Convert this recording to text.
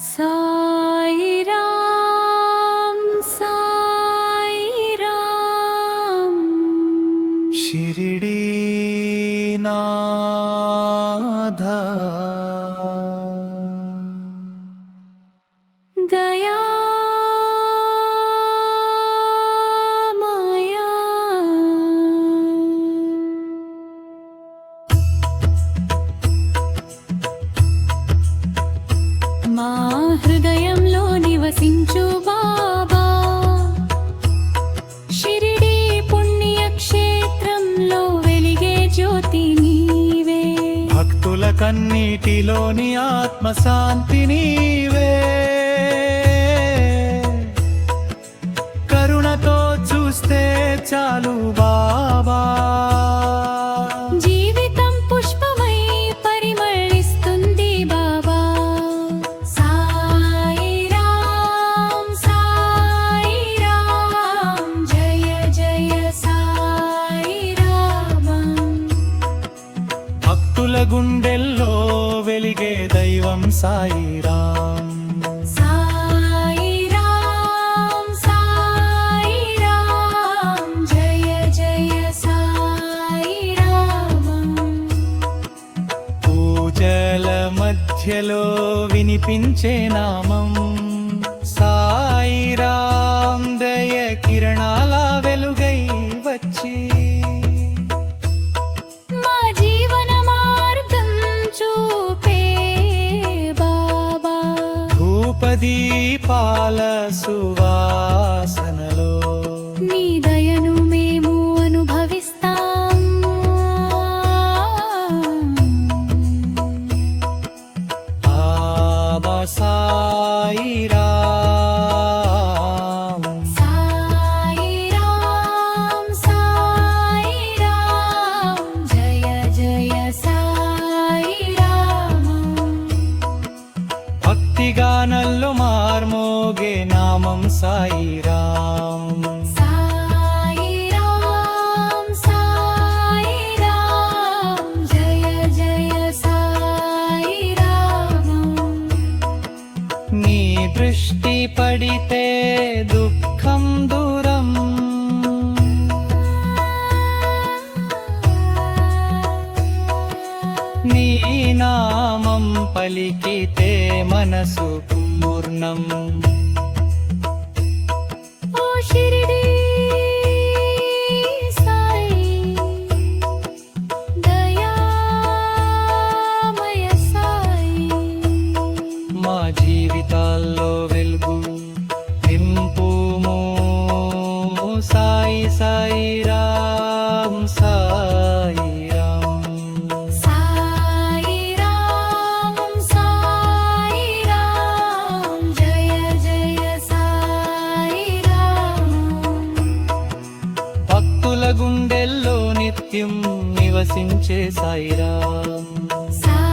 సాయి రామ్ సాయి రామ్ షిరిడి నాథ దయామయా మా హృదయంలో నివసించు బాబా షిరిడి పుణ్యక్షేత్రంలో వెలిగే జ్యోతి నీవే భక్తుల కన్నీటిలోని ఆత్మశాంతి నీవే కరుణతో చూస్తే చాలు బాబా జీవితం పుష్పమై పరిమళిస్తుంది బాబా సాయి రామ్ జయ జయ సాయి రామం భక్తుల గుండెల్లో వెలిగే దైవం సాయి రామ్ సాయి రామ్ జయ జయ సాయి రామం పూజల మధ్యలో వినిపించే నామం సాయి రామ్ దయ కిరణాల వెలుగై వచ్చి మా జీవన మార్గం చూపే బాబా ధూపదీపాల సువాసనలో నీ దయను మేము అనుభవిస్తాం బాబా సాయి రామ్ సాయి రామ్ జయ జయ సాయి రామం భక్తిగానల్లో మార్మోగే నామం సాయి రామ్ సాయి రామ్ జయ జయ సాయి రామం నీ దృష్టి పడితే దుఃఖం దూరం నీ నామం పలికితే మనసు పూర్ణం ఓ షిరిడి సాయి దయామయ సాయి మా జీవితాల్లో వెలుగు నింపుము సాయి సాయి రామ్ సాయి రామ్ సాయి రామ్ జయ జయ సాయి రామం భక్తుల గుండెల్లో నిత్యం నివసించే సాయి రామ్ సాయి